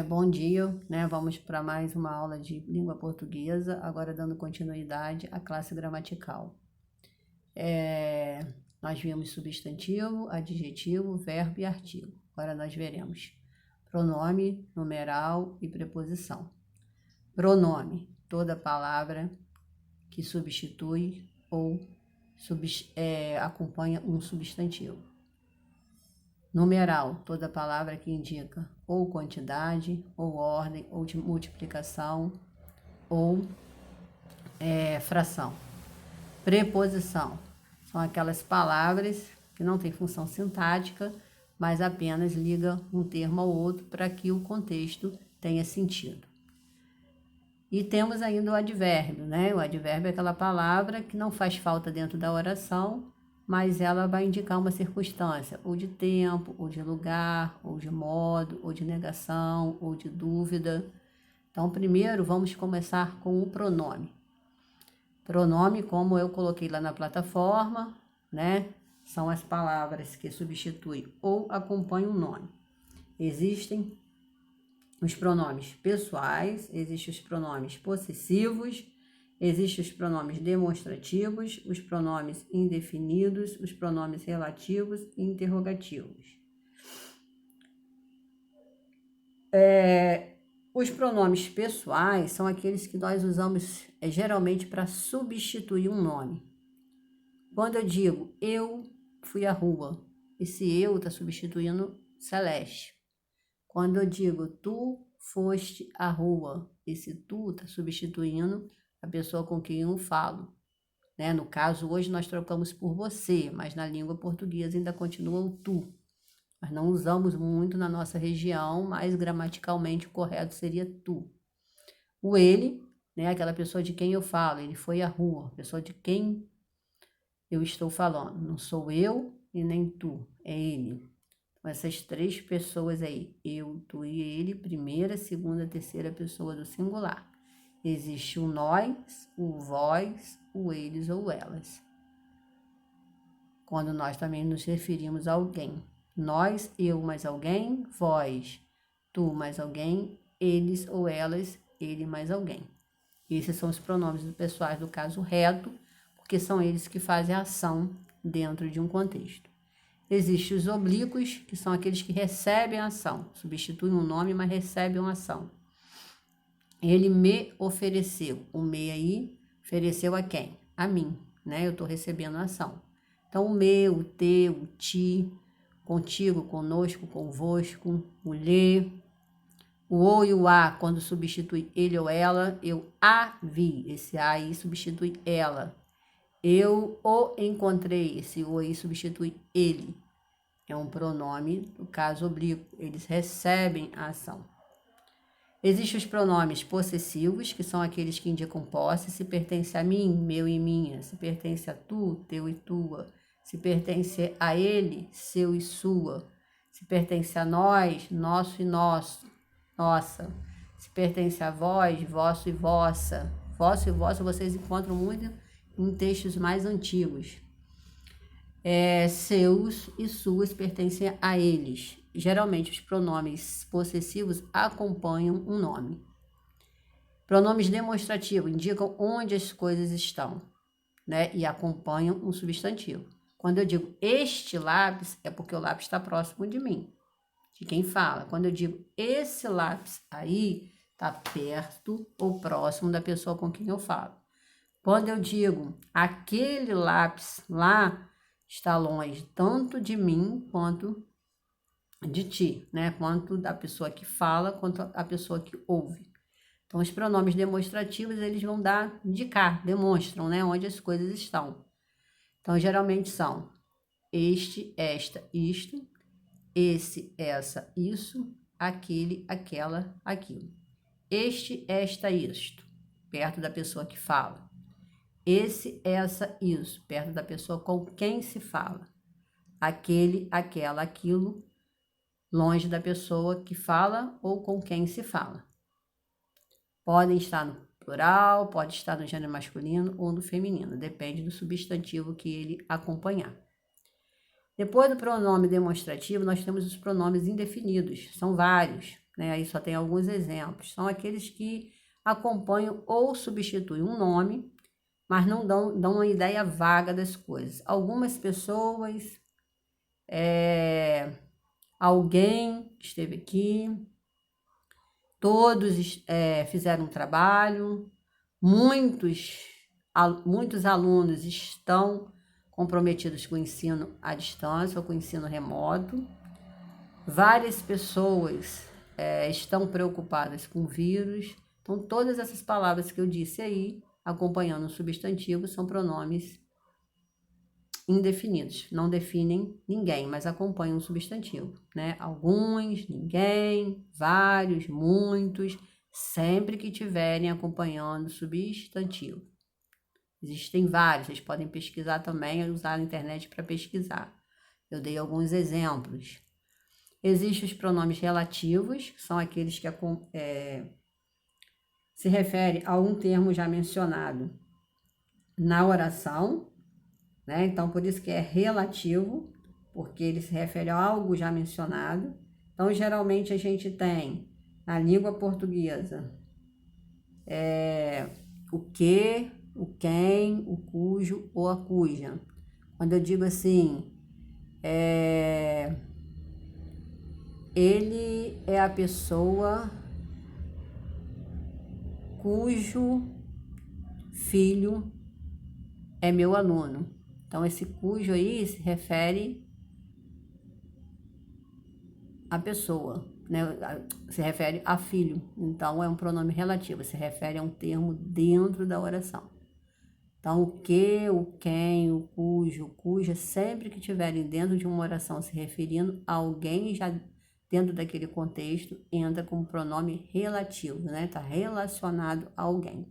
Bom dia, né? Vamos para mais uma aula de língua portuguesa, agora dando continuidade à classe gramatical. Nós vimos substantivo, adjetivo, verbo e artigo. Agora nós veremos pronome, numeral e preposição. Pronome, toda palavra que substitui ou acompanha um substantivo. Numeral, toda palavra que indica ou quantidade, ou ordem, ou de multiplicação, ou fração. Preposição, são aquelas palavras que não têm função sintática, mas apenas liga um termo ao outro para que o contexto tenha sentido. E temos ainda o advérbio, né? O advérbio é aquela palavra que não faz falta dentro da oração, mas ela vai indicar uma circunstância, ou de tempo, ou de lugar, ou de modo, ou de negação, ou de dúvida. Então, primeiro vamos começar com o pronome. Pronome, como eu coloquei lá na plataforma, né? São as palavras que substituem ou acompanham um nome. Existem os pronomes pessoais, existem os pronomes possessivos, existem os pronomes demonstrativos, os pronomes indefinidos, os pronomes relativos e interrogativos. Os pronomes pessoais são aqueles que nós usamos geralmente para substituir um nome. Quando eu digo eu fui à rua, esse eu está substituindo Celeste. Quando eu digo tu foste à rua, esse tu está substituindo a pessoa com quem eu falo. Né? No caso, hoje nós trocamos por você, mas na língua portuguesa ainda continua o tu. Nós não usamos muito na nossa região, mas gramaticalmente o correto seria tu. O ele, né? Aquela pessoa de quem eu falo, ele foi à rua, a pessoa de quem eu estou falando. Não sou eu e nem tu, é ele. Essas três pessoas aí, eu, tu e ele, primeira, segunda, terceira pessoa do singular. Existe o nós, o vós, o eles ou elas. Quando nós também nos referimos a alguém. Nós, eu mais alguém, vós, tu mais alguém, eles ou elas, ele mais alguém. Esses são os pronomes pessoais do caso reto, porque são eles que fazem a ação dentro de um contexto. Existem os oblíquos, que são aqueles que recebem a ação, substituem um nome, mas recebem uma ação. Ele me ofereceu. O me aí ofereceu a quem? A mim, né? Eu estou recebendo a ação. Então, o meu, o teu, o ti, contigo, conosco, convosco, o lhe, o ou e o a, quando substitui ele ou ela, eu a vi. Esse a aí substitui ela. Eu o encontrei, esse o aí substitui ele. É um pronome, no caso oblíquo, eles recebem a ação. Existem os pronomes possessivos, que são aqueles que indicam posse, se pertence a mim, meu e minha, se pertence a tu, teu e tua, se pertence a ele, seu e sua, se pertence a nós, nosso e nosso, nossa, se pertence a vós, vosso e vossa. Vosso e vossa vocês encontram muito em textos mais antigos. Seus e suas pertencem a eles. Geralmente, os pronomes possessivos acompanham um nome. Pronomes demonstrativos indicam onde as coisas estão, né? E acompanham um substantivo. Quando eu digo este lápis, é porque o lápis está próximo de mim, de quem fala. Quando eu digo esse lápis aí, está perto ou próximo da pessoa com quem eu falo. Quando eu digo aquele lápis lá, está longe tanto de mim quanto de ti, né? Quanto da pessoa que fala, quanto a pessoa que ouve. Então, os pronomes demonstrativos, eles vão indicar, demonstram, né? Onde as coisas estão. Então, geralmente são este, esta, isto, esse, essa, isso, aquele, aquela, aquilo. Este, esta, isto, perto da pessoa que fala. Esse, essa, isso, perto da pessoa com quem se fala. Aquele, aquela, aquilo, longe da pessoa que fala ou com quem se fala. Podem estar no plural, pode estar no gênero masculino ou no feminino, depende do substantivo que ele acompanhar. Depois do pronome demonstrativo, nós temos os pronomes indefinidos, são vários, né? Aí só tem alguns exemplos. São aqueles que acompanham ou substituem um nome, mas não dão uma ideia vaga das coisas. Algumas pessoas, alguém esteve aqui, todos fizeram um trabalho, muitos alunos estão comprometidos com o ensino à distância ou com o ensino remoto. Várias pessoas estão preocupadas com o vírus. Então, todas essas palavras que eu disse aí, acompanhando o substantivo, são pronomes indefinidos. Não definem ninguém, mas acompanham o substantivo, né? Alguns, ninguém, vários, muitos, sempre que tiverem acompanhando o substantivo. Existem vários, vocês podem pesquisar também, usar a internet para pesquisar. Eu dei alguns exemplos. Existem os pronomes relativos, que são aqueles que se referem a um termo já mencionado na oração, né? Então, por isso que é relativo, porque ele se refere a algo já mencionado. Então, geralmente a gente tem na língua portuguesa o que, o quem, o cujo ou a cuja. Quando eu digo assim, ele é a pessoa cujo filho é meu aluno. Então, esse cujo aí se refere à pessoa, né? Se refere a filho. Então, é um pronome relativo, se refere a um termo dentro da oração. Então, o que, o quem, o cujo, o cuja, sempre que estiverem dentro de uma oração se referindo a alguém já dentro daquele contexto, entra como pronome relativo, né? Está relacionado a alguém.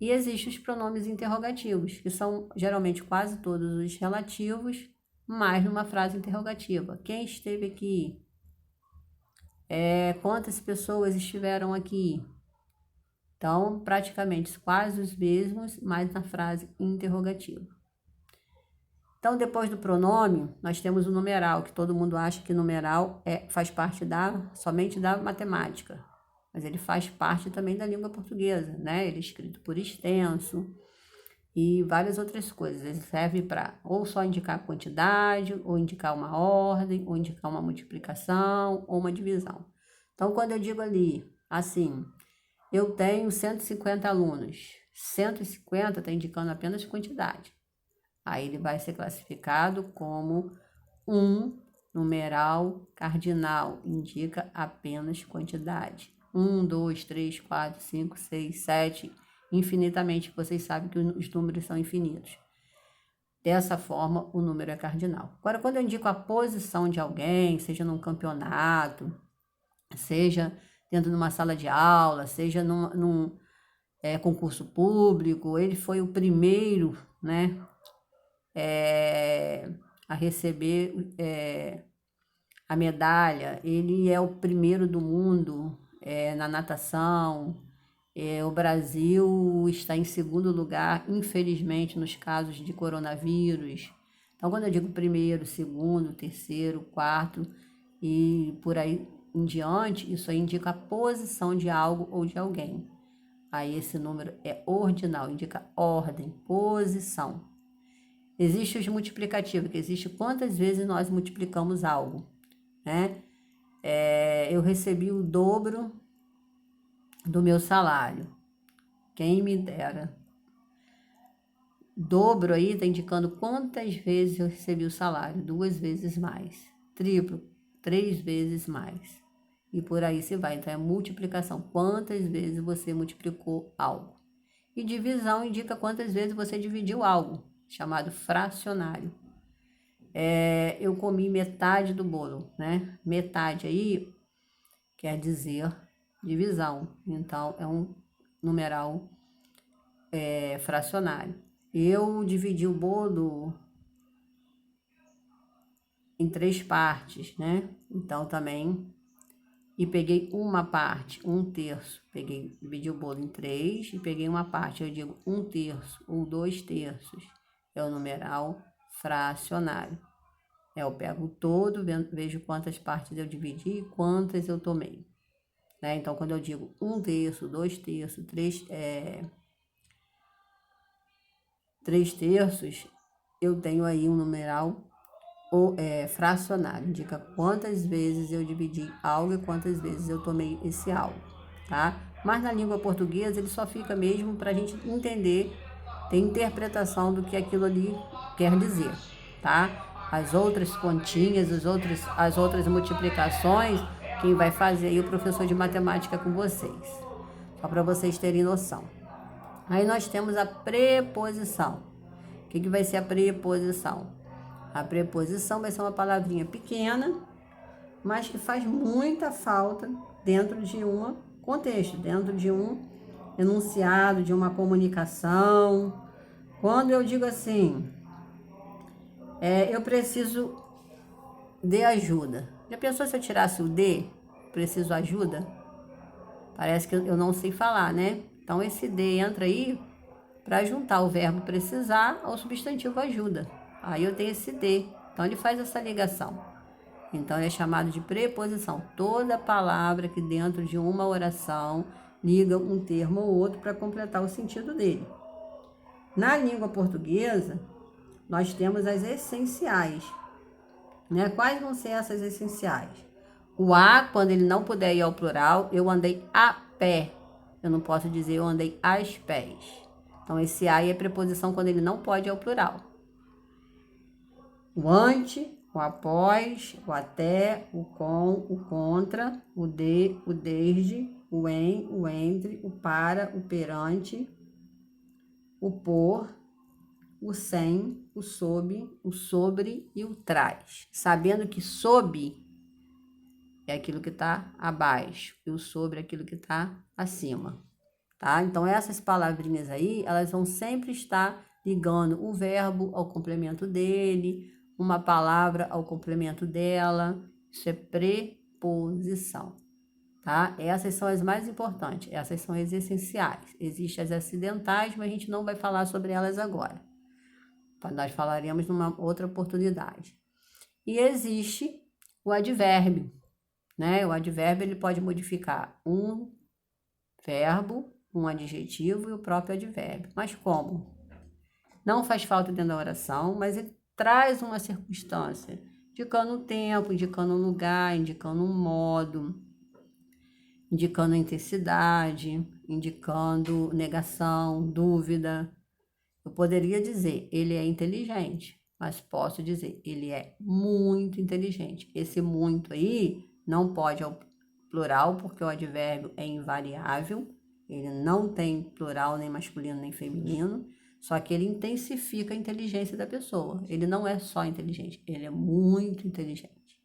E existem os pronomes interrogativos, que são geralmente quase todos os relativos, mais numa frase interrogativa. Quem esteve aqui? Quantas pessoas estiveram aqui? Então, praticamente quase os mesmos, mas na frase interrogativa. Então, depois do pronome, nós temos o numeral, que todo mundo acha que numeral faz parte somente da matemática, mas ele faz parte também da língua portuguesa, né? Ele é escrito por extenso e várias outras coisas. Ele serve para ou só indicar quantidade, ou indicar uma ordem, ou indicar uma multiplicação, ou uma divisão. Então, quando eu digo ali, assim, eu tenho 150 alunos, 150 está indicando apenas quantidade. Aí ele vai ser classificado como um numeral cardinal, indica apenas quantidade. 1, 2, 3, 4, 5, 6, 7, infinitamente, vocês sabem que os números são infinitos. Dessa forma, o número é cardinal. Agora, quando eu indico a posição de alguém, seja num campeonato, seja dentro de uma sala de aula, seja num concurso público, ele foi o primeiro, né, a receber a medalha, ele é o primeiro do mundo na natação. O Brasil está em segundo lugar, infelizmente, nos casos de coronavírus. Então, quando eu digo primeiro, segundo, terceiro, quarto e por aí em diante, isso aí indica a posição de algo ou de alguém. Aí esse número é ordinal, indica ordem, posição. Existe os multiplicativos, que existe quantas vezes nós multiplicamos algo, né? Eu recebi o dobro do meu salário. Quem me dera. Dobro aí está indicando quantas vezes eu recebi o salário. 2 vezes mais. Triplo, 3 vezes mais. E por aí se vai. Então é multiplicação. Quantas vezes você multiplicou algo. E divisão indica quantas vezes você dividiu algo, chamado fracionário. Eu comi metade do bolo, né? Metade aí quer dizer divisão. Então é um numeral fracionário. Eu dividi o bolo em 3 partes, né? Então também, e peguei uma parte, 1/3. Dividi o bolo em 3 e peguei uma parte. Eu digo 1/3 ou 2/3. É o numeral fracionário. Eu pego o todo, vejo quantas partes eu dividi e quantas eu tomei. Né? Então, quando eu digo 1/3, 2/3, 3/3, eu tenho aí um numeral fracionário, indica quantas vezes eu dividi algo e quantas vezes eu tomei esse algo, tá? Mas na língua portuguesa ele só fica mesmo para a gente entender, ter interpretação do que aquilo ali quer dizer, tá? As outras continhas, as outras multiplicações, quem vai fazer aí é o professor de matemática com vocês, só para vocês terem noção. Aí nós temos a preposição. O que vai ser a preposição? A preposição vai ser uma palavrinha pequena, mas que faz muita falta dentro de um contexto, dentro de um enunciado, de uma comunicação. Quando eu digo assim, eu preciso de ajuda. Já pensou se eu tirasse o de, preciso ajuda? Parece que eu não sei falar, né? Então esse de entra aí para juntar o verbo precisar ao substantivo ajuda. Aí eu tenho esse de. Então ele faz essa ligação. Então ele é chamado de preposição. Toda palavra que dentro de uma oração liga um termo ou outro para completar o sentido dele. Na língua portuguesa, nós temos as essenciais. Né? Quais vão ser essas essenciais? O a, quando ele não puder ir ao plural, eu andei a pé. Eu não posso dizer eu andei aos pés. Então, esse a é preposição quando ele não pode ir ao plural. O ante, o após, o até, o com, o contra, o de, o desde, o em, o entre, o para, o perante, o por, o sem, o sob, o sobre e o traz. Sabendo que sob é aquilo que está abaixo e o sobre é aquilo que está acima. Tá? Então, essas palavrinhas aí, elas vão sempre estar ligando o verbo ao complemento dele, uma palavra ao complemento dela. Isso é preposição, tá? Essas são as mais importantes, essas são as essenciais. Existem as acidentais, mas a gente não vai falar sobre elas agora. Nós falaremos numa outra oportunidade. E existe o advérbio, né? O advérbio ele pode modificar um verbo, um adjetivo e o próprio advérbio. Mas como? Não faz falta dentro da oração, mas ele traz uma circunstância, indicando o tempo, indicando um lugar, indicando um modo, indicando a intensidade, indicando negação, dúvida. Eu poderia dizer, ele é inteligente, mas posso dizer, ele é muito inteligente. Esse muito aí não pode ao plural, porque o advérbio é invariável, ele não tem plural nem masculino nem feminino, só que ele intensifica a inteligência da pessoa. Ele não é só inteligente, ele é muito inteligente.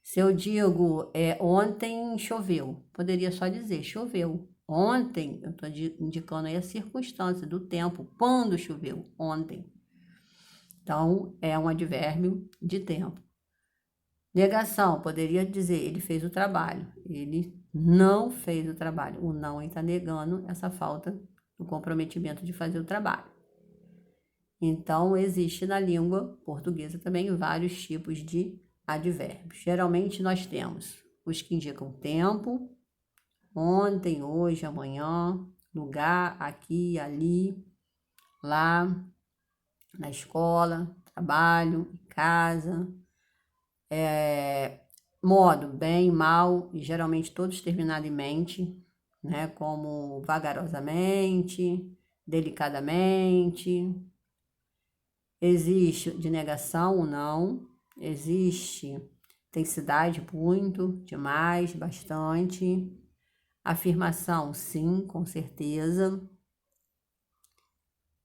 Se eu digo, ontem choveu, poderia só dizer choveu. Ontem, eu estou indicando aí a circunstância do tempo, quando choveu, ontem. Então, é um advérbio de tempo. Negação, poderia dizer, ele fez o trabalho. Ele não fez o trabalho. O não está negando essa falta do comprometimento de fazer o trabalho. Então, existe na língua portuguesa também vários tipos de advérbios. Geralmente, nós temos os que indicam tempo, ontem, hoje, amanhã, lugar, aqui, ali, lá, na escola, trabalho, casa, modo, bem, mal, e geralmente todos terminados em mente, né? Como vagarosamente, delicadamente. Existe de negação ou não, existe intensidade muito, demais, bastante. Afirmação, sim, com certeza.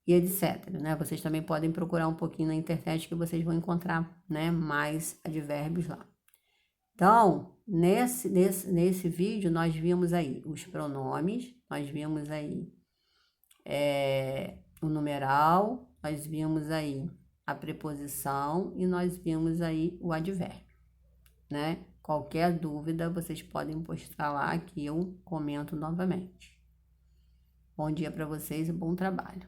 E etc, né? Vocês também podem procurar um pouquinho na internet que vocês vão encontrar, né, mais advérbios lá. Então, nesse vídeo, nós vimos aí os pronomes, nós vimos aí o numeral, nós vimos aí a preposição e nós vimos aí o advérbio, né? Qualquer dúvida, vocês podem postar lá que eu comento novamente. Bom dia para vocês e bom trabalho.